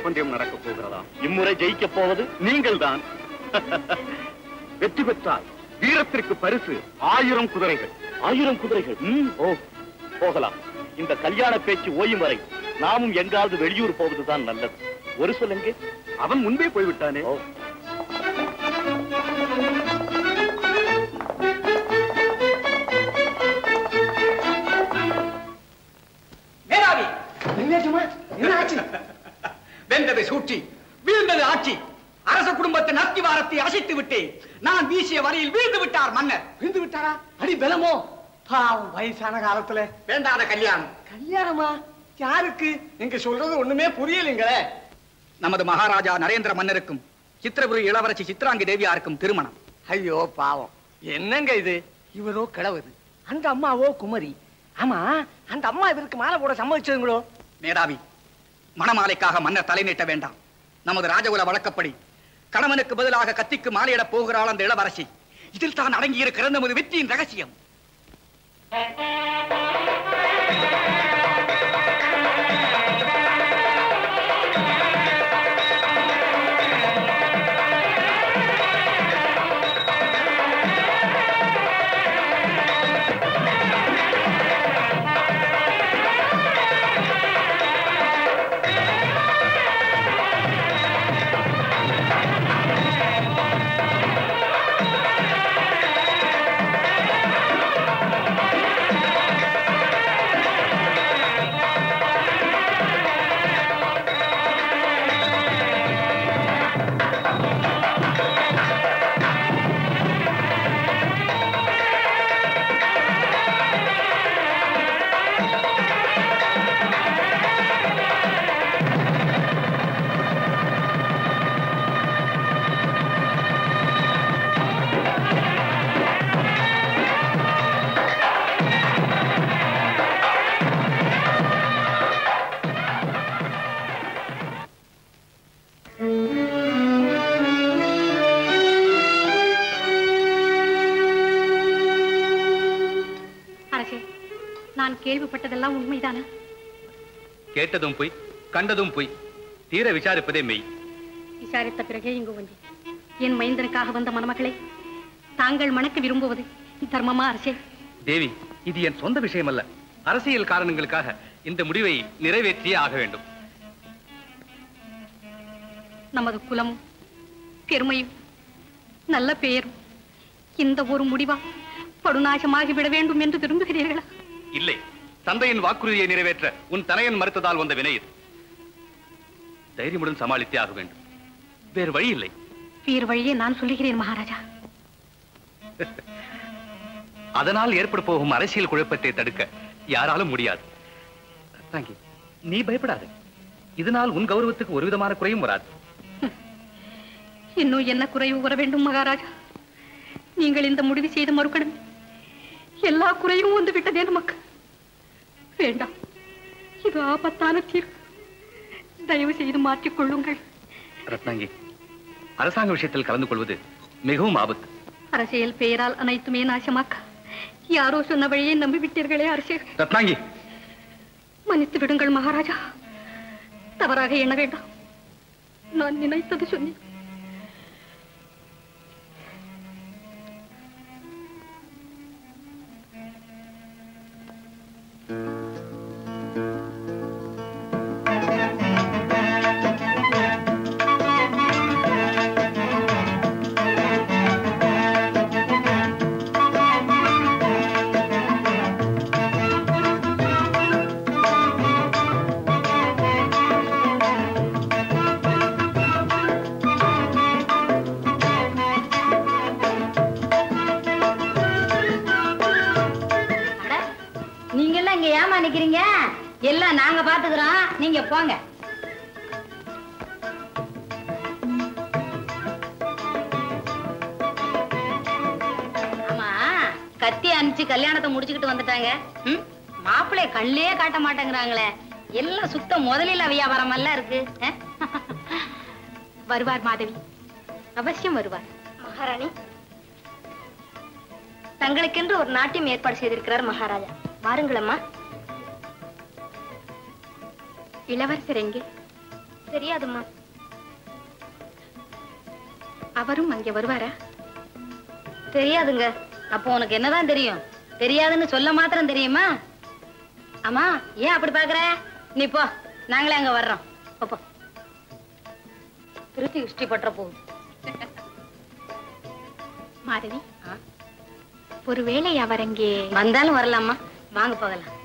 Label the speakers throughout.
Speaker 1: பந்தயம் நடக்க போகிறதா? இம்முறை ஜெயிக்க போவது நீங்கள் தான். வெற்றி பெற்றால் வீரத்திற்கு பரிசு 1000 குதிரைகள். 1000 குதிரைகள்? ஓ, போகலாம். இந்த கல்யாண பேச்சு ஓயும் வரை நாமும் எங்காவது வெளியூர் போவதுதான் நல்லது. ஒரு சொல்லுங்க. அவன் முன்பே போய்விட்டானே.
Speaker 2: மேதாவி, என்ன ஆச்சு? வெந்ததை சூழ்ச்சி, வீழ்ந்தது ஆட்சி. அரச குடும்பத்தின் அத்திவாரத்தை அசைத்து விட்டேன். நான் வீசிய வரையில் வீழ்ந்து விட்டார் மன்னர். வீழ்ந்து விட்டாரா? அடி பலமோ? பாவம், வயசான காலத்துல வேண்டாத கல்யாணம். கல்யாணமா? யாருக்கு? நீங்க சொல்றது ஒண்ணுமே புரியலைங்களே. நமது மகாராஜா நரேந்திர மன்னருக்கும் சித்திரபுரி இளவரசி சித்ராங்கி தேவியாருக்கும் திருமணம். ஐயோ பாவம், என்னங்க இது? இவரோ கிழவது, அந்த அம்மாவோ குமரி. ஆமா, அந்த அம்மா இதற்கு மாலை போட சம்மதிச்சதுங்களோ? மேதாவி, மணமாலைக்காக மன்னர் தலை நீட்ட வேண்டாம். நமது ராஜகுல வழக்கப்படி கணவனுக்கு பதிலாக கத்திக்கு மாலையிட போகிறாள் அந்த இளவரசி. இதில் தான் அடங்கி இருக்கிற நமது வெற்றியின் ரகசியம்.
Speaker 3: கேள்விப்பட்டதெல்லாம் உண்மைதானா?
Speaker 4: கேட்டதும் போய் கண்டதும் போய் தீர விசாரிப்பதே மெய்.
Speaker 3: விசாரித்த பிறகே இங்கு வந்தேன். என் மைந்தனுக்காக வந்த மணமகளை தாங்கள் மணக்க விரும்புவது தர்மமா அரசே?
Speaker 4: தேவி, இது என் சொந்த விஷயம் அல்ல. அரசியல் காரணங்களுக்காக இந்த முடிவை நிறைவேற்றியே ஆக வேண்டும்.
Speaker 3: நமது குலமும் பெருமையும் நல்ல பெயரும் இந்த ஒரு முடிவா படுநாசமாகி விட வேண்டும் என்று விரும்புகிறீர்களா?
Speaker 4: இல்லை, தந்தையின் வாக்குறுதியை நிறைவேற்ற உன் தனையன் மறுத்ததால் வந்த வினை இது. தைரியமுடன் சமாளித்தே ஆக வேண்டும். வேறு வழி இல்லை.
Speaker 3: வேறு வழியே நான் சொல்லுகிறேன் மகாராஜா.
Speaker 4: அதனால் ஏற்பட போகும் அரசியல் குழப்பத்தை தடுக்க யாராலும் முடியாது. தாங்கி, நீ பயப்படாது. இதனால் உன் கௌரவத்துக்கு ஒரு விதமான குறையும் வராது.
Speaker 3: இன்னும் என்ன குறைவு வர வேண்டும் மகாராஜா? நீங்கள் இந்த முடிவு செய்து மறுக்கணும். எல்லா குறையும் வந்து விட்டதே நமக்கு. வேண்டாம், இது ஆபத்தான தீர்வு. தயவு செய்து மாற்றிக் கொள்ளுங்கள்.
Speaker 4: ரத்னாங்கி, அரசாங்க விஷயத்தில் கலந்து கொள்வது மிகவும் ஆபத்து.
Speaker 3: அரசியல் பெயரால் அனைத்துமே நாசமாக்க யாரோ சொன்ன வழியை நம்பிவிட்டீர்களே அரசே.
Speaker 4: ரத்னாங்கி,
Speaker 3: மன்னித்து விடுங்கள் மகாராஜா. தவறாக எண்ண வேண்டாம். நான் நினைத்தது சொன்னேன். எல்லாம் நாங்க பாத்துக்கிறோம், நீங்க போங்க. ஆமா, கத்தி அனுப்பிச்சு கல்யாணத்தை முடிச்சுக்கிட்டு வந்துட்டாங்க. மாப்பிள்ளைய கண்ணிலே காட்ட மாட்டேங்கிறாங்களே. எல்லாம் சுத்த முதலில் வியாபாரம் எல்லாம் இருக்கு. வருவார் மாதவி, அவசியம் வருவார். மகாராணி, தங்களுக்கென்று ஒரு நாட்டியம் ஏற்பாடு செய்திருக்கிறார் மகாராஜா. வாருங்களம்மா. இளவரசர் எங்கே? தெரியாதும்மா. அவரும் அங்கே வருவாரா? தெரியாதுங்க. அப்போ உனக்கு என்னதான் தெரியும்? தெரியாதுன்னு சொல்ல மாத்திரம் தெரியுமா? ஆமா, ஏன் அப்படி பாக்குற? நீ போ, நாங்களே அங்க வர்றோம். போ, திருத்தி இஷ்டி பற்ற போகுது. மாதவி, ஒருவேளை அவர் அங்கே வந்தாலும் வரலாமா? வாங்க போகலாம்.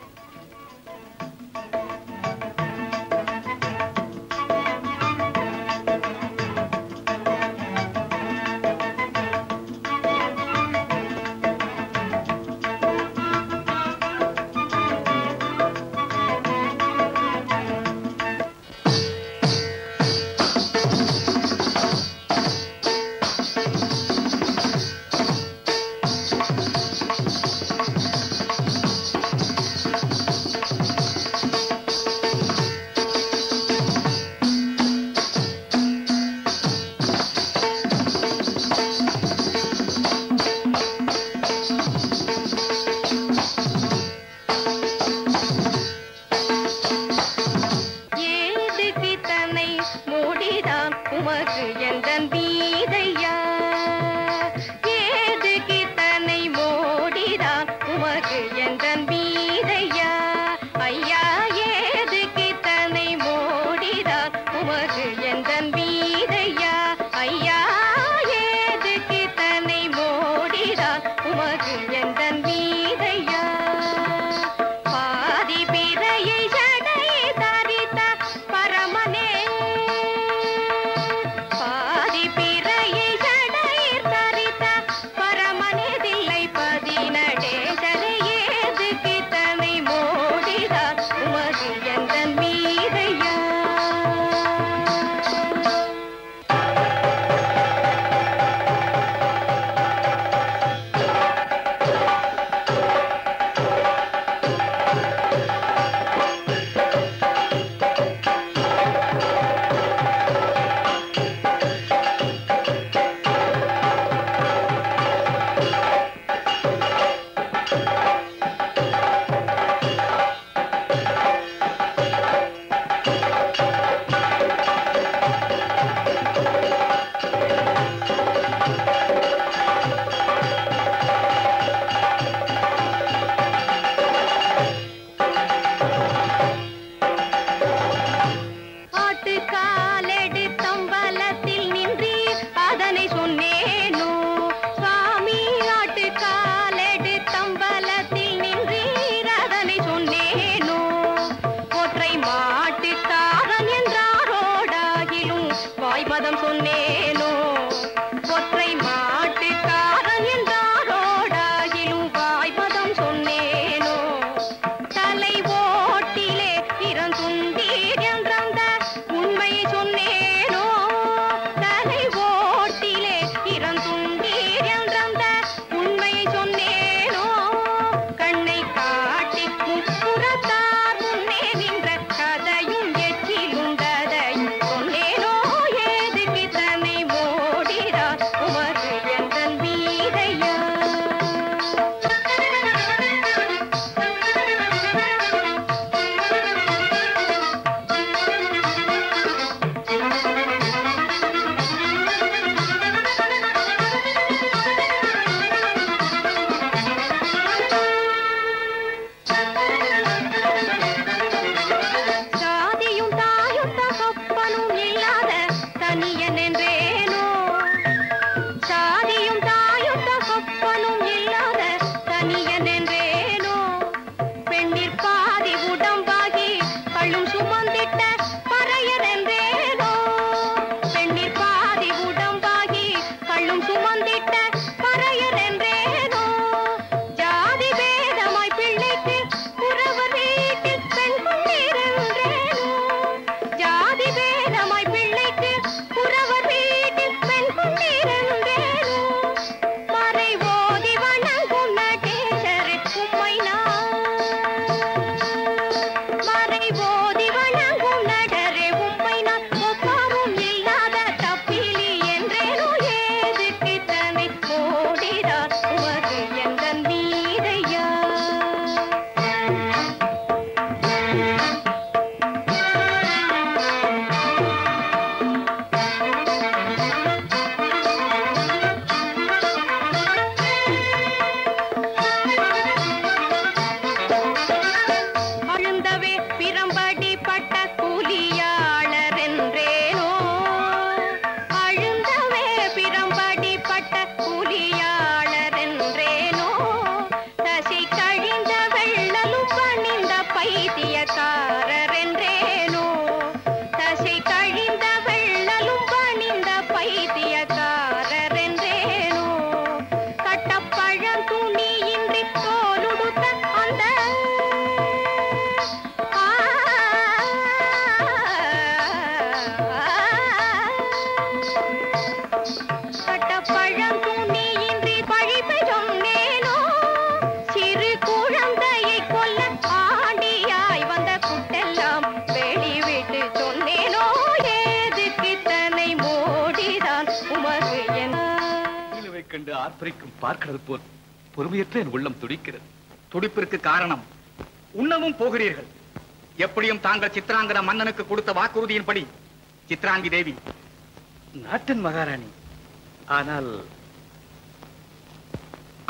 Speaker 4: கண்டு ஆர்ப்பரிக்கும் பார்க்கிறது போல் பொறுமையற்ற என் உள்ளம் துடிக்கிறது.
Speaker 2: துடிப்பிற்கு காரணம் உண்ணவும் போகிறீர்கள். எப்படியும் தாங்கள் சித்ராங்கத மன்னனுக்கு கொடுத்த வாக்குறுதியின்படி சித்ராங்கி தேவி
Speaker 4: நாட்டின் மகாராணி.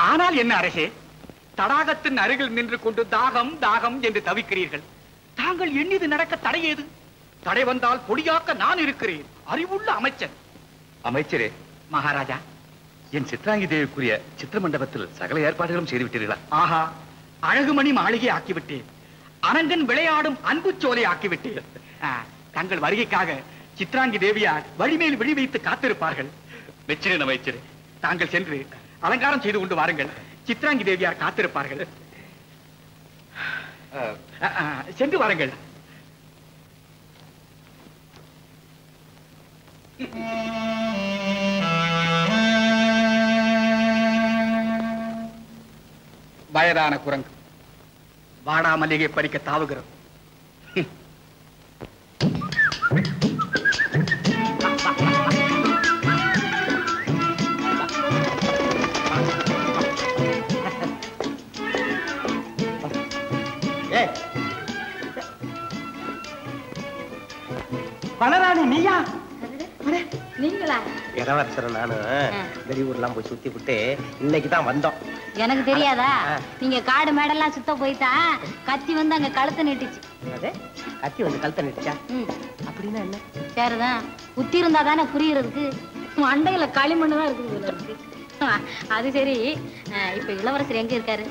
Speaker 2: ஆனால் என்ன அரசே, தடாகத்தின் அருகில் நின்று கொண்டு தாகம் தாகம் என்று தவிக்கிறீர்கள். தாங்கள் எண்ணிது நடக்க தடையேது? தடை வந்தால் பொடியாக்க நான் இருக்கிறேன், அறிவுள்ள அமைச்சர்.
Speaker 4: அமைச்சரே,
Speaker 2: மகாராஜா,
Speaker 4: என் சித்ராங்கி தேவிக்குரிய சித்திர மண்டபத்தில் சகல ஏற்பாடுகளும் செய்து விட்டீர்களா?
Speaker 2: ஆஹா, அழகுமணி மாளிகை ஆக்கிவிட்டேன். அரங்கன் விளையாடும் அன்பு சோலை ஆக்கிவிட்டேன். தங்கள் வருகைக்காக சித்ராங்கி தேவியார் வழிமேல் விழி வைத்து காத்திருப்பார்கள்.
Speaker 4: வெற்றினேன் அமைச்சரே.
Speaker 2: தாங்கள் சென்று அலங்காரம் செய்து கொண்டு வாருங்கள். சித்ராங்கி தேவியார் காத்திருப்பார்கள். சென்று வாருங்கள். வயதான குரங்கு வாடா மல்லிகை பறிக்க தாவுகிறது.
Speaker 5: வனராணி நீயா?
Speaker 3: நீங்களா?
Speaker 5: இளவரசர் நானு வெளியூர்லாம் போய் சுத்தி விட்டு இன்னைக்குதான் வந்தோம்.
Speaker 3: எனக்கு தெரியாதா? நீங்க காடு மேடெல்லாம் சுத்த போயிட்டா கத்தி வந்து அங்க கழுத்தை நீட்டுச்சு.
Speaker 5: கத்தி வந்து கழுத்தை நீட்டுச்சா? அப்படின்னா என்ன?
Speaker 3: சரிதான், குத்தி இருந்தா தானே புரியறதுக்கு. மண்டையில களிமண்ணு தான் இருக்குது. அது சரி, இப்ப இளவரசர் எங்க இருக்காரு?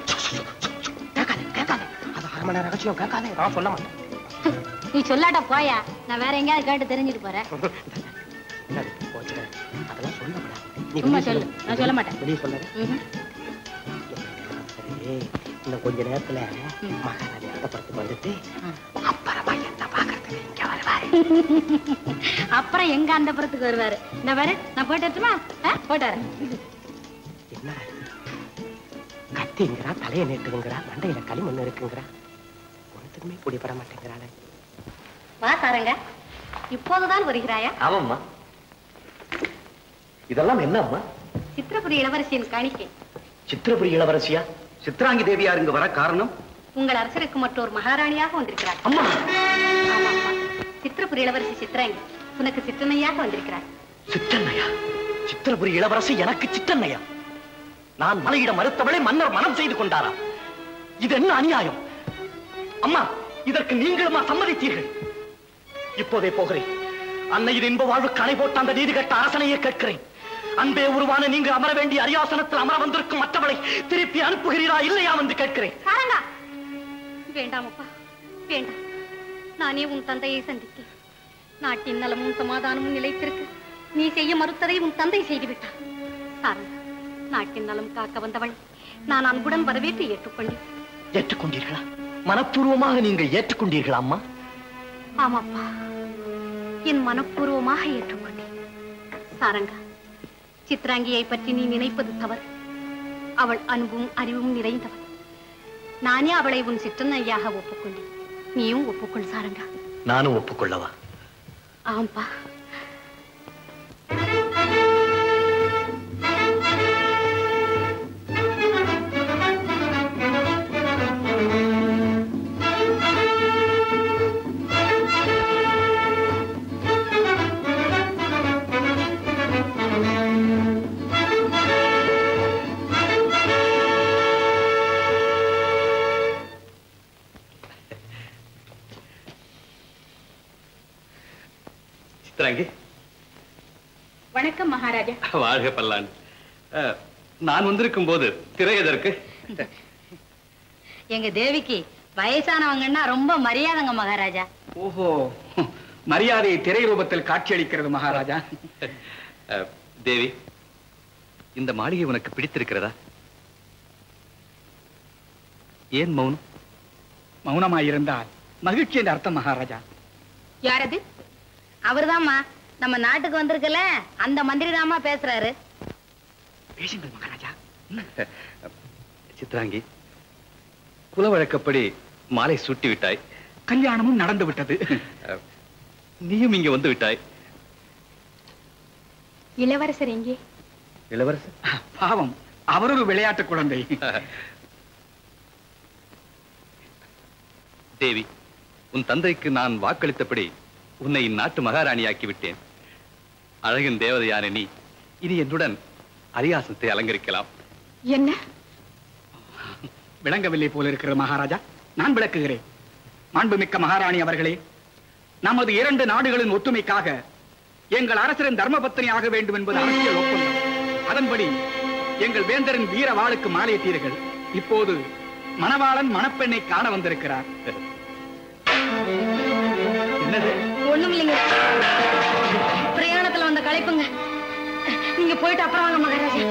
Speaker 5: கேட்காதே, அது அரை மணி நேரம் ரகசியம். கேட்காதே, நான் சொல்ல மாட்டேன்.
Speaker 3: நீ சொல்லாட்டா போயா, நான் வேற எங்கேயாவது கேட்டு தெரிஞ்சுட்டு போறேன்.
Speaker 5: அதெல்லாம் சொல்லக்கூடாது.
Speaker 3: சும்மா சொல்லு, நான் சொல்ல மாட்டேன்.
Speaker 5: வெளியே சொல்லாத. இன்னும் கொஞ்ச நேரத்துல மகாராணி அந்தப்புறத்துக்கு வந்துட்டு அப்புறமா என்ன பாக்குறதுக்கு இங்க வருவாரு.
Speaker 3: அப்புறம் எங்க அந்தப்புறத்துக்கு வருவாரு? நான் வேற நான் போயிட்டு வரட்டுமா? போயிட்டாரு.
Speaker 5: என்ன கத்திங்கிறா, தலையை நீட்டுங்கிறா, மண்டையில களிமண் இருக்குங்கிறா, ஒன்றுத்துக்குமே பிடிபட மாட்டேங்கிறாளே.
Speaker 3: வா சாரங்க, இப்போதுதான் வருகிறாயா?
Speaker 1: ஆமாம்மா. இதெல்லாம் என்ன அம்மா?
Speaker 3: சித்திரபுரி இளவரசியின் காணிக்கை.
Speaker 1: சித்திரபுரி இளவரசியா? சித்ராங்கி தேவியார் இங்கு வர காரணம்?
Speaker 3: உங்கள் அரசருக்கு மற்றொரு மகாராணியாக வந்திருக்கிறார்.
Speaker 1: அம்மா,
Speaker 3: ஆமாம்மா, சித்திரபுரி இளவரசி சித்ராங்கி உனக்கு சிற்றன்னையாக வந்திருக்கிறார்.
Speaker 1: சிற்றன்னையா? சித்திரபுரி இளவரசி எனக்கு சிற்றன்னையா? நான் மலையிட மறுத்தவளை மன்னர் மனம் செய்து கொண்டாரா? இது என்ன அநியாயம்? அம்மா, இதற்கு நீங்களுமா சம்மதித்தீர்கள்? இப்போதே போகிறேன். அன்னையின் இன்ப வாழ்வுக்கு அணை போட்ட அந்த நீதி கட்ட அரசனையே கேட்கிறேன். அன்பே உருவான நீங்க அமர வேண்டிய அரியாசனத்தில் அமர வந்திருக்கும் மற்றவளை திருப்பி அனுப்புகிறீரா இல்லையா என்று கேட்கிறேன்.
Speaker 3: வேண்டாம் அப்பா, வேண்டாம். நானே உன் தந்தையை சந்தித்தேன். நாட்டின் நலமும் சமாதானமும் நிலைத்திருக்கு நீ செய்ய மறுத்ததை உன் தந்தை செய்துவிட்டார். சாரங்கா, நாட்டின் நலம் காக்க வந்தவள் நான் அன்புடன் வரவேற்று ஏற்றுக்கொண்டேன்.
Speaker 1: ஏற்றுக்கொண்டீர்களா? மனப்பூர்வமாக நீங்கள் ஏற்றுக்கொண்டீர்களா அம்மா?
Speaker 3: ஆமாப்பா, என் மனப்பூர்வமாக ஏற்றுக்கொண்டேன். சாரங்கா, சித்ராங்கியை பற்றி நீ நினைப்பது தவறு. அவள் அன்பும் அறிவும் நிறைந்தவள். நானே அவளை உன் சிற்றன்னையாக ஒப்புக்கொண்டேன். நீயும் ஒப்புக்கொள் சாரங்கா.
Speaker 1: நானும் ஒப்புக்கொள்ளவா?
Speaker 3: ஆம்பா. வணக்கம் மகாராஜா.
Speaker 4: வாழ்க பல்லாண்டு. நான் வந்திருக்கும் போது திரை எதற்கு?
Speaker 3: எங்க தேவிக்கு வயசானவங்கன்னா ரொம்ப மரியாதைங்க மகாராஜா.
Speaker 2: ஓஹோ, மரியாதை திரை ரூபத்தில் காட்சியளிக்கிறது மகாராஜா.
Speaker 4: தேவி, இந்த மாளிகை உனக்கு பிடித்திருக்கிறதா? ஏன் மௌனம்?
Speaker 2: மௌனமாயிருந்தால் மகிழ்ச்சி என்று அர்த்தம் மகாராஜா.
Speaker 3: யாரது? அவர்தாம்மா, நம்ம நாட்டுக்கு வந்திருக்கல அந்த மந்திரி தாமா பேசுறாரு.
Speaker 2: பேசுங்கள் மகாராஜா.
Speaker 4: சித்ராங்கி, குல வழக்கப்படி மாலை சூட்டி விட்டாய்.
Speaker 2: கல்யாணமும் நடந்து விட்டது.
Speaker 4: நீயும் இங்க வந்து விட்டாய்.
Speaker 3: இளவரசர் எங்கே?
Speaker 4: இளவரசர்
Speaker 2: பாவம், அவர் ஒரு விளையாட்டு குழந்தை.
Speaker 4: தேவி, உன் தந்தைக்கு நான் வாக்களித்தபடி உன்னை இந்நாட்டு மகாராணியாக்கி விட்டேன். அழகின் தேவதையான நீ இனி என்னுடன் அரியாசனத்தை அலங்கரிக்கலாம்.
Speaker 3: என்ன?
Speaker 2: விளங்கவில்லை போல இருக்கிற மகாராஜா, நான் விளக்குகிறேன். மாண்புமிக்க மகாராணி அவர்களே, நமது 2 நாடுகளின் ஒற்றுமைக்காக எங்கள் அரசரின் தர்மபத்தினி ஆக வேண்டும் என்பது அரசியல் ஒப்பந்தம். அதன்படி எங்கள் வேந்தரின் வீர வாளுக்கு மாலையிட்டீர்கள். இப்போது மணவாளன் மணப்பெண்ணை காண வந்திருக்கிறார்.
Speaker 4: என்னது?
Speaker 3: ஒண்ணும் இல்லைங்க, பிரயாணத்துல வந்த களைப்புங்க. நீங்க போயிட்டு அப்புறம் வாங்க மகாராஜா.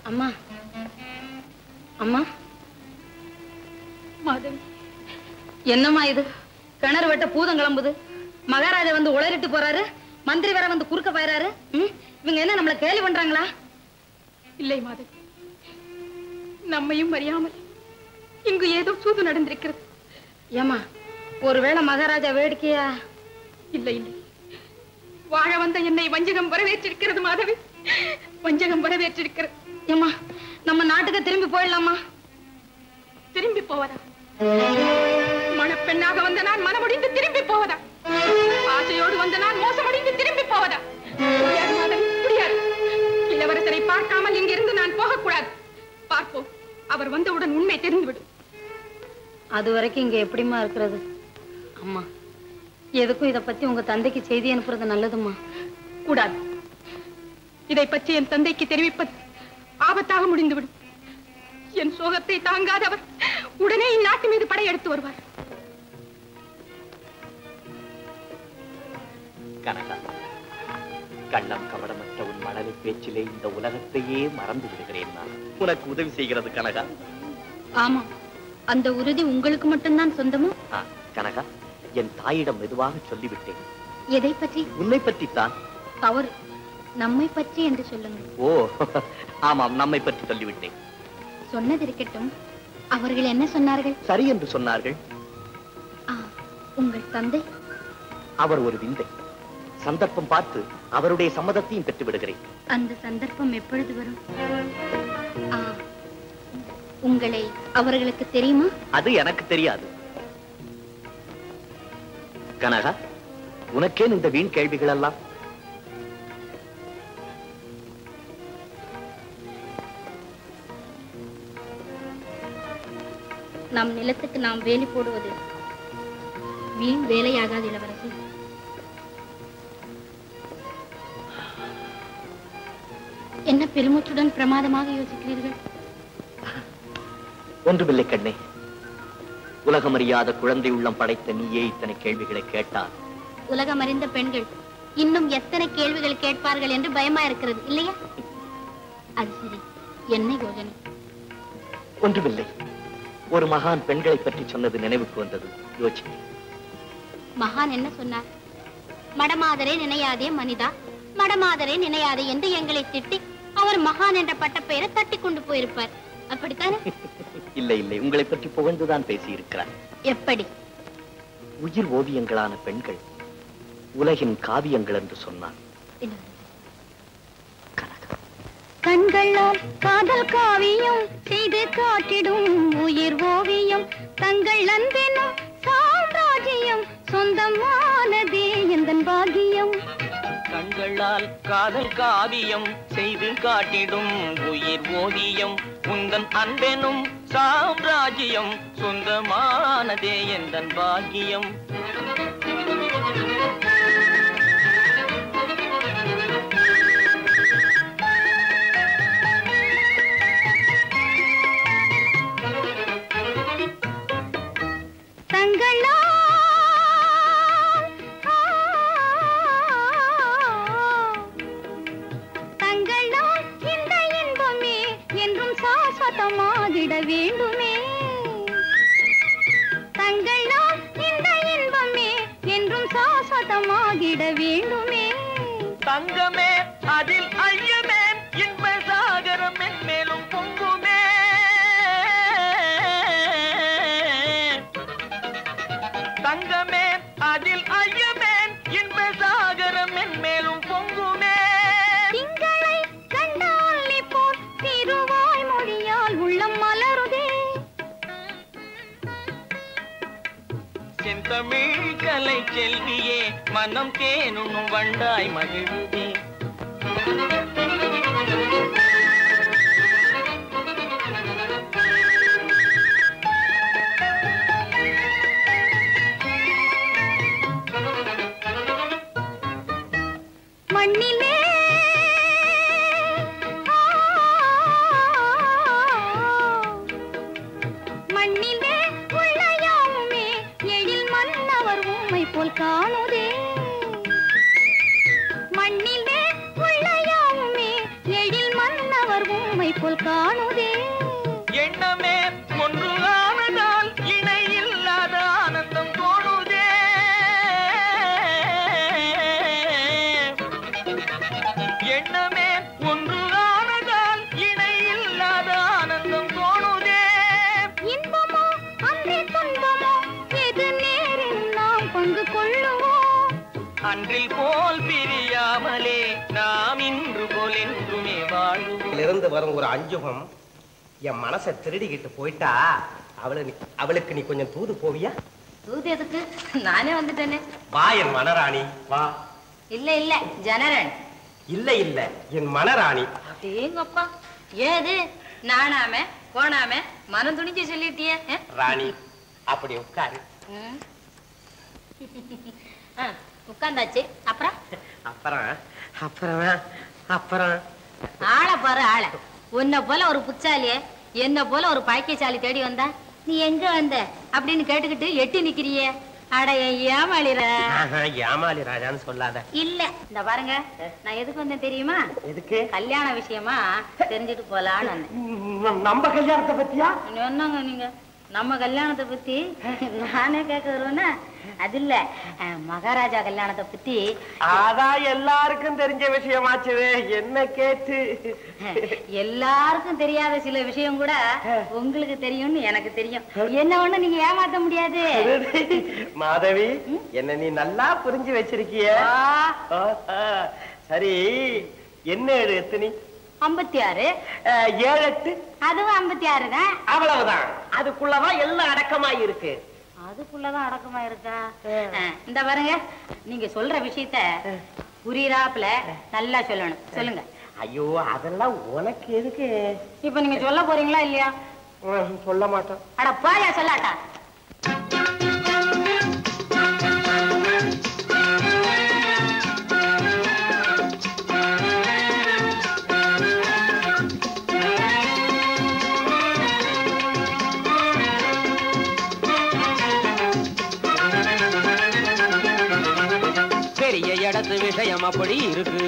Speaker 3: அம்மா, அம்மா, மாதவி, என்னம்மா இது? கிணறு வெட்ட பூதம் கிளம்புது. மகாராஜா வந்து உளறிட்டு போறாரு, மந்திரி வேற வந்து குறுக்க போயிறாரு. இவங்க என்ன நம்மள கேலி பண்றாங்களா? இல்லை மாதவி, நம்மையும் அறியாமல் இங்கு ஏதோ சூது நடந்திருக்கிறது. ஏமா, ஒருவேளை மகாராஜா வேடிக்கையா? இல்லை இல்லை, வாழ வந்த என்னை வஞ்சகம் வரவேற்றிருக்கிறது மாதவி, வஞ்சகம் வரவேற்றிருக்கிறது. ஏமா, நம்ம நாட்டுக்கு திரும்பி போயிடலாமா? திரும்பி போவதா? மணப்பெண்ணாக வந்த நான் மனமுடிந்து திரும்பி போவதா? ஆசையோடு வந்த நான் மோசமடைந்து திரும்பி போவதா? முடியாது மாதவி, முடியாது. இளவரசரை பார்க்காமல் இங்கிருந்து நான் போகக்கூடாது. பார்ப்போம், அவர் வந்தவுடன் உண்மை தெரிந்துவிடும். அது வரைக்கும் இங்க எப்படிமா இருக்கிறது? அம்மா, எதுக்கும் இதை பத்தி உங்க தந்தைக்கு செய்தி அனுப்புறது நல்லதுமா. கூடாது. இதை பற்றி என் தந்தைக்கு தெரிவிப்பது ஆபத்தாக முடிந்துவிடும். என் சோகத்தை தாங்காதவர் உடனே இந்நாட்டு மீது படையெடுத்து வருவார்.
Speaker 5: கனகா, கள்ளம் கவடமற்ற உன் மழலை பேச்சிலே இந்த உலகத்தையே மறந்து விடுகிறேன். நான் உனக்கு உதவி செய்கிறது கனகா.
Speaker 3: ஆமா, அந்த உறுதி உங்களுக்கு மட்டும்தான் சொந்தமோ?
Speaker 5: கனகா, என் தாயிடம் மெதுவாக சொல்லிவிட்டேன்.
Speaker 3: எதை பற்றி?
Speaker 5: உன்னை பற்றித்தான்.
Speaker 3: தவறு, நம்மை பற்றி என்று சொல்லுங்கள்.
Speaker 5: ஓ, ஆமாம், நம்மை பற்றி சொல்லிவிட்டேன்.
Speaker 3: சொன்னது இருக்கட்டும், அவர்கள் என்ன சொன்னார்கள்?
Speaker 5: சரி என்று சொன்னார்கள்.
Speaker 3: உங்கள் தந்தை?
Speaker 5: அவர் ஒரு விந்தை. சந்தர்ப்பம் பார்த்து அவருடைய சம்மதத்தையும் பெற்று விடுகிறேன்.
Speaker 3: அந்த சந்தர்ப்பம் எப்பொழுது வரும்? உங்களை அவர்களுக்கு தெரியுமா?
Speaker 5: அது எனக்கு தெரியாது. கனகா, உனக்கேன் இந்த வீண் கேள்விகள் எல்லாம்?
Speaker 3: நம் நிலத்துக்கு நாம் வேலி போடுவது வீண் வேலையாகாது இளவரசி. என்ன பெருமூச்சுடன் பிரமாதமாக யோசிக்கிறீர்கள்?
Speaker 5: ஒன்றுமில்லை கண்ணே. உலகமறியாத குழந்தை உள்ளம் படைத்த நீயே இத்தனை கேள்விகளை கேட்டால்
Speaker 3: உலகமறிந்த பெண்கள் இன்னும் எத்தனை கேள்விகள் கேட்பார்கள் என்று பயமா இருக்கிறது இல்லையா? அது சரி, என்ன யோசனை?
Speaker 5: ஒன்றுமில்லை. ஒரு மகான் பெண்களை பற்றி சொன்னது நினைவுக்கு வந்தது. யோசிச்சு.
Speaker 3: மகான் என்ன சொன்னார்? மடமாதரே நினையாதே மனிதா, மடமாதரே நினையாதே என்று எங்களை திட்டி அவர் மகான் என்ற பட்ட பெயரை தட்டி கொண்டு போயிருப்பார். அப்படித்தானே?
Speaker 5: இல்லை இல்லை, உங்களை பற்றி புகழ்ந்துதான் பேசி இருக்கிறார்.
Speaker 3: எப்படி?
Speaker 5: உயிர் ஓவியங்களான பெண்கள் உலகின் காவியங்கள் என்று சொன்னார்.
Speaker 3: கண்களால் காதல் காவியம் செய்து காட்டிடும் உயிர் ஓவியம், தங்கள் அன்பினும் சாம்ராஜ்யம் சொந்தமானதே எந்தன் பாக்கியம்.
Speaker 6: கண்களால் காதல் காவியம் செய்து காட்டிடும் உயிர் ஓவியம், உந்தன் அன்பெனும் சாம்ராஜ்யம் சொந்தமானதே எந்தன் பாக்கியம்.
Speaker 3: விட வேண்டுமே.
Speaker 6: தங்கமே அதில் ஐயமே இன்ப சாகரம் மேலும் பொங்குமே. தங்கமே அதில் ஐயமே இன்ப சாகரம் மேலும் பொங்குமே.
Speaker 3: திங்களை கண்டால் நீ போல் திருவாய் மொழியால் உள்ளம் மலருதே.
Speaker 6: செந்தமிழ் கலை செல்வியே மனம் தேனுண்ணும் வண்டாய் மகிழுதே.
Speaker 3: மண்ணிலே மண்ணிலே உள்ள யாவுமே எழில் மன்னவர் உம்மை போல் காணுதே. மண்ணிலே உள்ள யாவுமே எழில் மன்னவர் உம்மை போல் காணுதே.
Speaker 6: எண்ணமே ஒன்று ஆனதால் இணை இல்லாத ஆனந்தம் தோணுதே. எண்ணமே ஒன்று ஆனதால் இணை இல்லாத ஆனந்தம் தோணுதே.
Speaker 3: இன்பமோ அன்றே துன்பமோ எது நேரில் நாம் பங்கு கொள்ளுவோம்.
Speaker 6: அன்றில் போல் பிரியாமலே நாம் இன்று போல் என்றுமே வாழ்வோம்.
Speaker 7: இருந்து வரும் ஒரு அஞ்சுகம் என் மனசை திருடிக்கிட்டு போயிட்டா அவளுக்கு நீ கொஞ்சம் தூது போவியா?
Speaker 3: தூது எதுக்கு? நானே வந்துட்டேனே.
Speaker 7: வா என் மனராணி வா.
Speaker 3: இல்ல இல்ல ஜனரன்.
Speaker 7: இல்ல இல்ல என் மனராணி.
Speaker 3: அப்படிங்கப்பா ஏது நானாம போனாம மனம் துணிஞ்சு சொல்லிட்டிய.
Speaker 7: ராணி அப்படி உட்காரு.
Speaker 3: உட்கார்ந்தாச்சு. அப்புறம்
Speaker 7: அப்புறம் அப்புறம் அப்புறம்
Speaker 3: ஆளை பாரு ஆள. உன்னை போல ஒரு புச்சாலிய என்ன போல ஒரு பாக்கியசாலி தேடி வந்தா நீ எங்க வந்த அப்படின்னு கேட்டுக்கிட்டு எட்டி நிக்கிறிய. அட ஏமாளிர.
Speaker 7: ஏமாளி ராஜான்னு சொல்லாத.
Speaker 3: இல்ல இந்த பாருங்க நான் எதுக்கு வந்தேன் தெரியுமா?
Speaker 7: எதுக்கு?
Speaker 3: கல்யாண விஷயமா தெரிஞ்சுட்டு போலான்னு வந்தேன்.
Speaker 7: நம்ம கல்யாணத்தை பத்தியா?
Speaker 3: என்னங்க நீங்க நம்ம கல்யாணத்தை பத்தி நானே கேட்க வருவேன்னா அது இல்ல மகாராஜா கல்யாணத்தை பத்தி.
Speaker 7: அதான் எல்லாருக்கும் தெரிஞ்ச விஷயமாச்சுவே என்ன கேட்டு.
Speaker 3: எல்லாருக்கும் தெரியாத சில விஷயம் கூட உங்களுக்கு தெரியும்னு எனக்கு தெரியும். என்ன ஒண்ணு நீங்க ஏமாத்த முடியாது.
Speaker 7: மாதவி என்ன நீ நல்லா புரிஞ்சு வச்சிருக்கிய. சரி என்ன எத்தனை?
Speaker 3: 56.
Speaker 7: 7 8
Speaker 3: அதுவும் 56 தான்.
Speaker 7: அவ்வளவுதான். அதுக்குள்ளதான் எல்லாம் அடக்கமா இருக்கு.
Speaker 3: அதுக்குள்ளதான் அடக்கமா இருக்கா? இந்த பாருங்க நீங்க சொல்ற விஷயத்த புரியுறாப்புல நல்லா சொல்லணும். சொல்லுங்க.
Speaker 7: ஐயோ அதெல்லாம் உனக்கு எதுக்கு?
Speaker 3: இப்ப நீங்க சொல்ல போறீங்களா இல்லையா?
Speaker 7: சொல்ல மாட்டோம்.
Speaker 3: அட பாயா சொல்லாட்டா.
Speaker 6: பெரிய இடத்து விஷயம் அப்படி இருக்கு.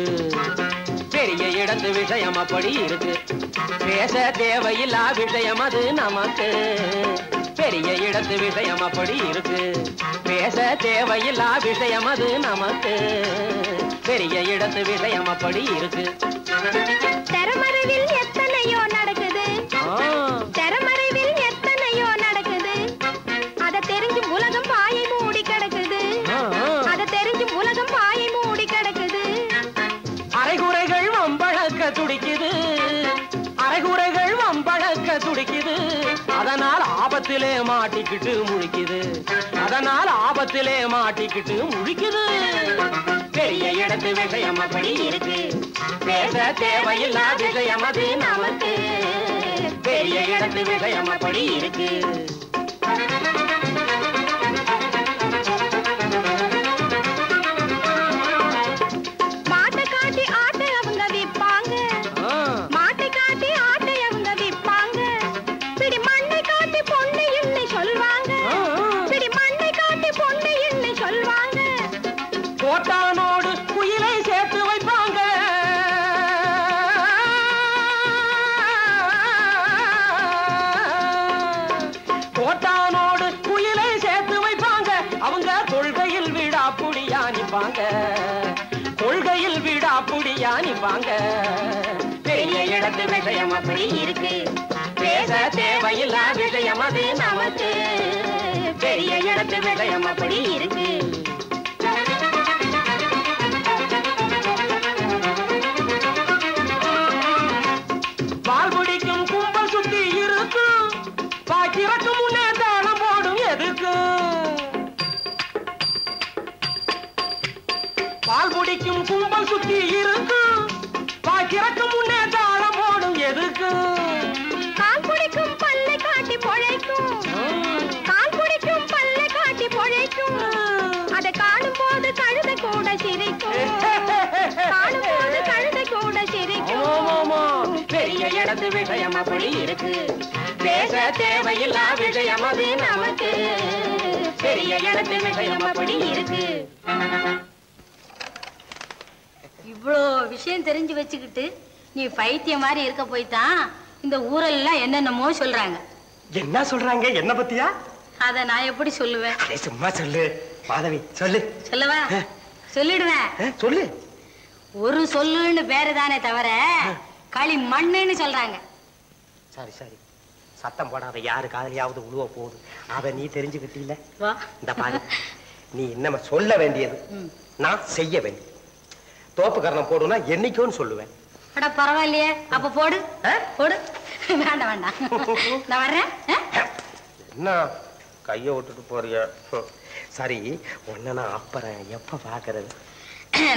Speaker 6: பெரிய இடத்து விஷயம் அப்படி இருக்கு. பேச தேவையில்லா விஷயம் அது நமக்கு. பெரிய இடத்து விஷயம் அப்படி இருக்கு. பேச தேவையில்லா விஷயம் அது நமக்கு. பெரிய இடத்து விஷயம் அப்படி இருக்கு.
Speaker 3: தெரமறைவில் எத்தனையோ நடக்குது. தெரமறைவில் எத்தனையோ நடக்குது. அத தெரிஞ்சு உலகம் வாயை மூடி கிடக்குது. அத தெரிஞ்சு உலகம் வாயை மூடி கிடக்குது.
Speaker 6: அரைகுறைகள் வம்பழக்க துடிக்குது. அரைகுறைகள் வம்பழக்க துடிக்குது. அதனால் ஆபத்திலே மாட்டிக்கிட்டு முழிக்குது. அதனால் ஆபத்திலே மாட்டிக்கிட்டு முழிக்குது. பெரிய இடத்து விஷயம் அப்படி இருக்கு. பேச தேவையில்லா விஷயம் அது நமக்கு. பெரிய இடத்து விஷயம் அப்படி இருக்கு.
Speaker 3: மாட்டை காட்டி ஆட்டை அவங்க விற்பாங்க. மாட்டை காட்டி ஆட்டை அவங்க விற்பாங்க. பிடி மண்ணை காட்டி பொண்ணு இல்லை சொல்வாங்க. பிடி மண்ணை காட்டி பொண்ணு இல்லை சொல்வாங்க.
Speaker 6: கோட்டானோடு குயிலை சேர்த்து வைப்பாங்க. கோட்டானோடு வாங்க பெரிய இடத்து விஷயம் அப்படி இருக்கு பேச தேவையில்லா விஷயம் அது நமக்கு பெரிய இடத்து விஷயம் அப்படி இருக்கு பால் குடிக்கும் கும்பல் சுத்தி இருக்கும் பாக்கிறக்கு முன்னே தாளம் போடும் எதுக்கு பால் குடிக்கும் கும்பல் சுத்தி இருக்கும் பாக்கிறக்கு முன்னே தாளம் போடும் எதுக்கு
Speaker 3: கால் குடிக்கும் பல்லை காட்டி பொழைக்கும் கால் குடிக்கும் பல்லை காட்டி பொழைக்கும் அதை காணும் போது கழுதை கூட சிரிக்கும் காணும் போது கழுதை கூட சிரிக்கும்
Speaker 6: பெரிய இடத்து விஷயம் அப்படி இருக்கு பேச தேவையில்லா விஷயம் அது நமக்கு பெரிய இடத்து விஷயம் அப்படி இருக்கு
Speaker 8: இவ்வளோ விஷயம் தெரிஞ்சு வச்சுக்கிட்டு நீ பைத்தியம் மாதிரி இருக்க போய்தான் இந்த ஊரெல்லாம் என்னென்னமோ சொல்றாங்க.
Speaker 7: என்ன சொல்றாங்க? என்ன பத்தியா?
Speaker 8: அத நான் எப்படி சொல்லுவேன்?
Speaker 7: சும்மா சொல்லு மாதவி, சொல்லு.
Speaker 8: சொல்லவா? சொல்லிடுவேன்.
Speaker 7: சொல்லு.
Speaker 8: ஒரு சொல்லுன்னு பேரு தானே தவிர களி மண்ணுன்னு சொல்றாங்க.
Speaker 7: சரி சரி, சத்தம் போடாத. யாரு காதலியாவது உழுவ போகுது. அத நீ தெரிஞ்சுக்கிட்டீல. இந்த பாரு, நீ என்ன சொல்ல வேண்டியது, நான் செய்ய வேண்டியது. தோப்பு கரணம் போடுனா என்னைக்கோன்னு சொல்லுவேன்.
Speaker 8: அட பரவாயில்லையே, அப்ப போடு போடு. வேண்டாம் வேண்டாம், நான் வர்றேன்.
Speaker 7: என்ன கைய விட்டுட்டு போறிய? சரி, உன்ன நான் அப்புறம் எப்ப பாக்குறது?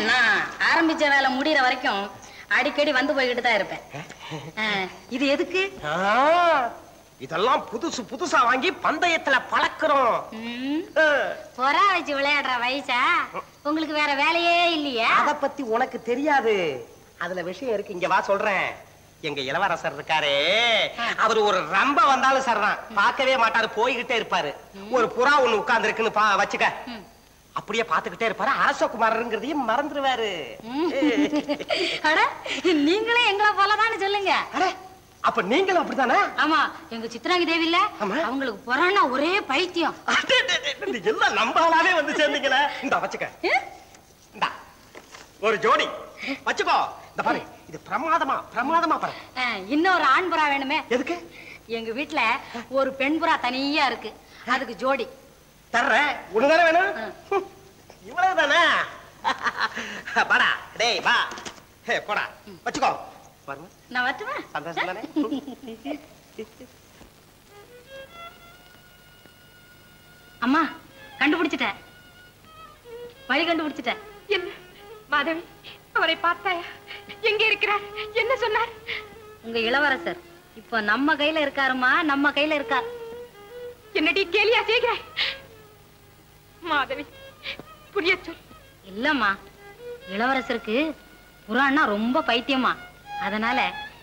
Speaker 8: நான் ஆரம்பிச்ச வேலை முடியற வரைக்கும் அடிக்கடி வந்து போய்கிட்டு தான் இருப்பேன். இது எதுக்கு?
Speaker 7: இதெல்லாம் புதுசு புதுசா வாங்கி பந்தயத்துல பழக்கிறோம்.
Speaker 8: பொறா வச்சு விளையாடுற வயசா? உங்களுக்கு வேற வேலையே இல்லையா?
Speaker 7: அத பத்தி உனக்கு தெரியாது. அதுல விஷயம் இருக்கு, இங்க வா சொல்றேன். எங்க இளவரசர் இருக்காரே, அவர் ஒரு ரம்ப வந்தாலும் சர்றான், பார்க்கவே மாட்டாரு, போய்கிட்டே இருப்பாரு. ஒரு புறா ஒண்ணு உட்கார்ந்து இருக்குன்னு வச்சுக்க, அப்படியே பாத்துக்கிட்டே இருப்பாரு. அரசகுமாரங்கிறதையும் மறந்துடுவாரு.
Speaker 8: நீங்களே எங்களை போலதான்னு சொல்லுங்க.
Speaker 7: அப்ப நீங்களும் அப்படித்தானே?
Speaker 8: ஆமா, எங்க சித்ராங்கி தேவி இல்ல, அவங்களுக்கு புறானா ஒரே பைத்தியம்.
Speaker 7: எல்லாம் நம்பாலாவே வந்து சேர்ந்தீங்களே. இந்த வச்சுக்க, இந்த ஒரு ஜோடி வச்சுக்கோ. இந்த பாரு, இது பிரமாதமா பிரமாதமா பாரு.
Speaker 8: இன்னொரு ஆண் புறா வேணுமே.
Speaker 7: எதுக்கு?
Speaker 8: எங்க வீட்டுல ஒரு பெண் புறா தனியா இருக்கு, அதுக்கு ஜோடி
Speaker 7: தர்றேன். உனதானே வேணும்? இவ்வளவுதானே? வாடா டேய், வா. போடா, வச்சுக்கோ. பாருங்க,
Speaker 8: நான் வரட்டுமா?
Speaker 7: சந்தோஷம் தானே?
Speaker 8: அம்மா, கண்டுபிடிச்சிட்டேன், வழி கண்டுபிடிச்சிட்டேன்.
Speaker 3: என்ன மாதவி, அவரை பார்த்தாயா? எங்க இருக்கிறார்? என்ன சொன்னார்?
Speaker 8: உங்க இளவரசர் இப்ப நம்ம கையில இருக்காருமா, நம்ம கையில இருக்கார்.
Speaker 3: என்னடி கேலியா செய்கிறாய்? மாதவி, புரிய சொல்.
Speaker 8: இல்லம்மா, இளவரசருக்கு புறான்னா ரொம்ப பைத்தியமா. அதனால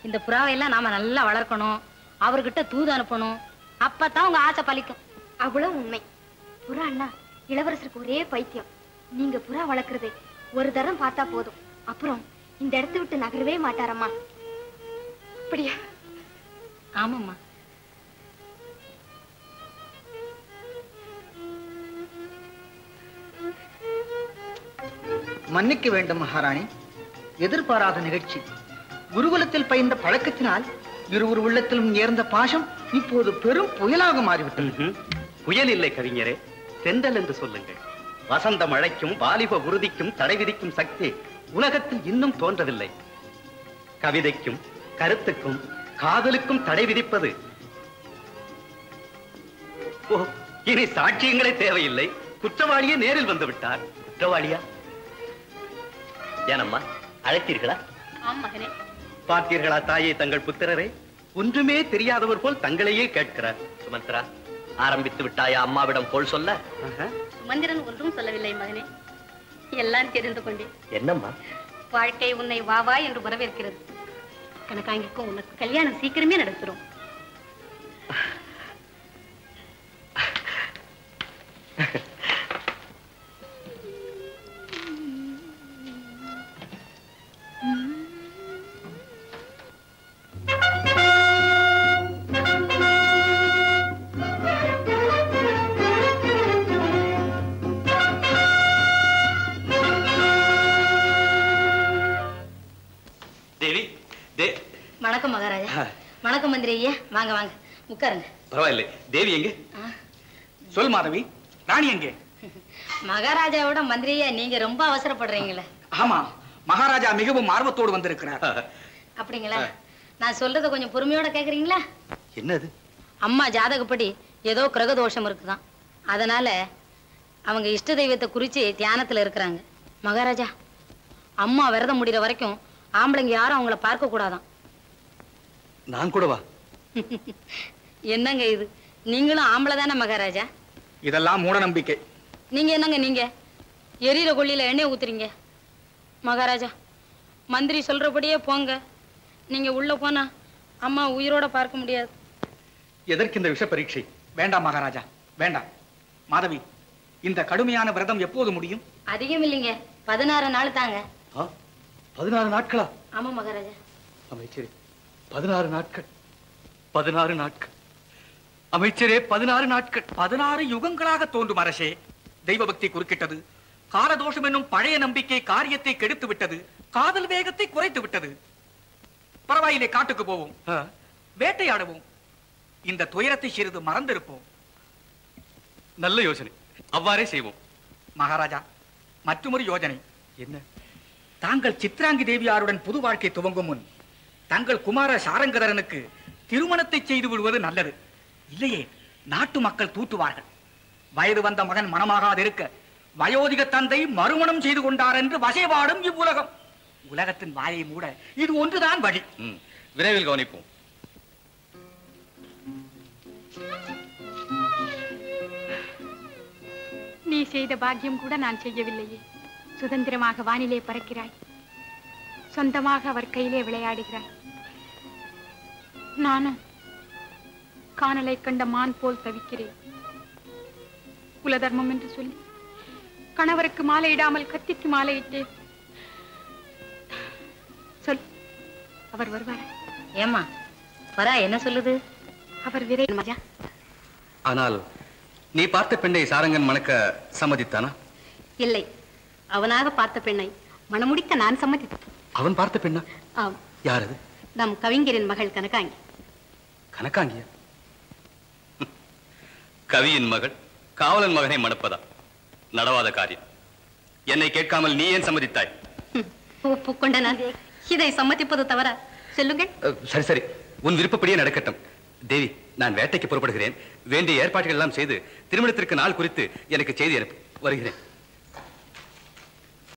Speaker 8: இந்த புறாவை எல்லாம் நாம நல்லா வளர்க்கணும், அவர்கிட்ட தூது அனுப்பணும். அப்பதான் உங்க ஆசை பலிக்கும்.
Speaker 9: அவ்வளவு உண்மை. புறா அண்ணா இளவரசருக்கு ஒரே பைத்தியம். நீங்க புறா வளர்க்கறதை ஒரு தரம் பார்த்தா போதும், அப்புறம் இந்த இடத்தை விட்டு நகரவே மாட்டாரம்மா.
Speaker 3: அப்படியா?
Speaker 8: ஆமாம்மா.
Speaker 2: மன்னிக்க வேண்டும் மகாராணி, எதிர்பாராத நிகழ்ச்சி. குருகுலத்தில் பயின்ற பழக்கத்தினால் இருவர் உள்ளத்திலும் நேர்ந்த பாசம் இப்போது பெரும் புயலாக மாறிவிட்டது.
Speaker 1: புயல் இல்லை கவிஞரே, தென்றல் என்று சொல்லுங்கள். வசந்த மழைக்கும் வாலிப உறுதிக்கும் தடை விதிக்கும் சக்தி உலகத்தில் இன்னும் தோன்றவில்லை. கவிதைக்கும் கருத்துக்கும் காதலுக்கும் தடை விதிப்பது. ஓ, இனி சாட்சியங்களே தேவையில்லை, குற்றவாளியே நேரில் வந்து விட்டார். குற்றவாளியா? ஏனம்மா, அழைத்தீர்களா?
Speaker 8: மகனே,
Speaker 1: பார்த்தீர்களா தாயே தங்கள் புத்திரரை? ஒன்றுமே தெரியாதவர் போல் தங்களையே கேட்கிறார். சுமந்திரா, ஆரம்பித்து விட்டாயா அம்மாவிடம் போல் சொல்ல?
Speaker 8: சுமந்திரன் ஒன்றும் சொல்லவில்லை மகனே, எல்லாம் தெரிந்து கொண்டேன்.
Speaker 1: என்னம்மா?
Speaker 8: வாழ்க்கை உன்னை வா வா என்று வரவேற்கிறது. கணக்காங்கிக்கும் உனக்கு கல்யாணம் சீக்கிரமே நடத்துறோம். மகாராஜா. வணக்கம் மந்திரி ஐயா. வாங்க வாங்க உட்காருங்க.
Speaker 2: பரவாயில்லை. தேவி எங்கே? சொல் மாதவி, ராணி எங்கே?
Speaker 8: மகாராஜாவோட மந்திரி ஐயா நீங்க ரொம்ப அவசரப்படுறீங்களே.
Speaker 2: ஆமா, மகாராஜா மிகவும் ஆர்வத்தோடு வந்திருக்கிறார்.
Speaker 8: அப்படிங்களா? நான் சொல்றத கொஞ்சம் பொறுமையோட கேக்குறீங்களா?
Speaker 4: என்னது?
Speaker 8: அம்மா ஜாதகப்படி ஏதோ கிரக தோஷம் இருக்குதான். அதனால அவங்க இஷ்ட தெய்வத்தை குறிச்சு தியானத்துல இருக்கிறாங்க. மகாராஜா, அம்மா விரதம் முடிகிற வரைக்கும் ஆம்பளைங்க யாரும் அவங்கள பார்க்க கூடாதான்.
Speaker 4: நான் கூடவா?
Speaker 8: என்னங்க இது, நீங்களும் ஆம்பளை தானே மகாராஜா?
Speaker 2: இதெல்லாம் மூட நம்பிக்கை.
Speaker 8: நீங்க என்னங்க நீங்க எரியிற கொள்ளியில எண்ணெய் ஊத்துறீங்க? மகாராஜா, மந்திரி சொல்றபடியே போங்க. நீங்க உள்ள போனா அம்மா உயிரோட பார்க்க முடியாது.
Speaker 4: எதற்கு இந்த விஷ பரீட்சை?
Speaker 2: வேண்டாம் மகாராஜா, வேண்டாம். மாதவி, இந்த கடுமையான விரதம் எப்போது முடியும்?
Speaker 8: அதிகம் இல்லைங்க, 16 நாள் தாங்க.
Speaker 4: 16 நாட்களா?
Speaker 8: ஆமா மகாராஜா.
Speaker 4: அமைச்சரே, 16 நாட்கள். 16 நாட்கள் அமைச்சரே, 16 நாட்கள்.
Speaker 2: 16 யுகங்களாக தோன்றும் அரசே. தெய்வ பக்தி குறுக்கிட்டது. காலதோஷம் என்னும் பழைய நம்பிக்கை காரியத்தை கெடுத்து விட்டது. காதல் வேகத்தை குறைத்து விட்டது. பரவாயில்லை, காட்டுக்கு போவோம், வேட்டையாடுவோம். இந்த துயரத்தை சிறிது மறந்திருப்போம்.
Speaker 4: நல்ல யோசனை, அவ்வாறே செய்வோம்.
Speaker 2: மகாராஜா, மற்றொரு யோசனை.
Speaker 4: என்ன?
Speaker 2: தாங்கள் சித்ராங்கி தேவியாருடன் புது வாழ்க்கை துவங்கும் முன் தங்கள் குமார சாரங்கதரனுக்கு திருமணத்தை செய்து விடுவது நல்லது. இல்லையே நாட்டு மக்கள் தூத்துவார்கள். வயது வந்த மகன் மனமாகாதிருக்க வயோதிக தந்தை மறுமணம் செய்து கொண்டார் என்று வசைபாடும் இவ்வுலகம். உலகத்தின் வாயை மூட இது ஒன்றுதான் வழி.
Speaker 4: விரைவில் கவனிப்போம்.
Speaker 3: நீ செய்த பாக்கியம் கூட நான் செய்யவில்லையே. சுதந்திரமாக வானிலே பறக்கிறாய், சொந்தமாக அவர் கையிலே விளையாடுகிறாய். நானும் காணலை கண்ட மான் போல் தவிக்கிறேன். குலதர்மம் என்று சொல்லி கணவருக்கு மாலையிடாமல் கத்திக்கு மாலையிட்டேன். சொல், அவர் வருவார்?
Speaker 8: ஏமா வரா என்ன சொல்லுது?
Speaker 3: அவர் விரைவில்.
Speaker 4: ஆனால் நீ பார்த்த பெண்ணை சாரங்கன் மணக்க சம்மதித்தானா?
Speaker 3: இல்லை, அவனாக பார்த்த பெண்ணை மணமுடிக்க நான் சம்மதித்தேன்.
Speaker 4: அவன் பார்த்த பெண்ணா?
Speaker 3: ஆம்.
Speaker 4: யார் அது?
Speaker 3: நம் கவிஞரின் மகள் கனகாங்கி.
Speaker 4: கனகாங்கியா? கவியின் மகள் காவலன் மகனை மணப்பதா? நடவாத காரியம். என்னை கேட்காமல் நீ ஏன் சம்மதித்தாய்?
Speaker 3: ஒப்புக்கொண்ட நான் இதை சம்மதிப்பது தவற? சொல்லுங்கள்.
Speaker 4: சரி சரி, உன் விருப்பப்படியே நடக்கட்டும். தேவி, நான் வேட்டைக்கு புறப்படுகிறேன். வேண்டிய ஏற்பாடுகள் எல்லாம் செய்து திருமணத்திற்கு நாள் குறித்து எனக்கு செய்தி அனுப்பு. வருகிறேன்.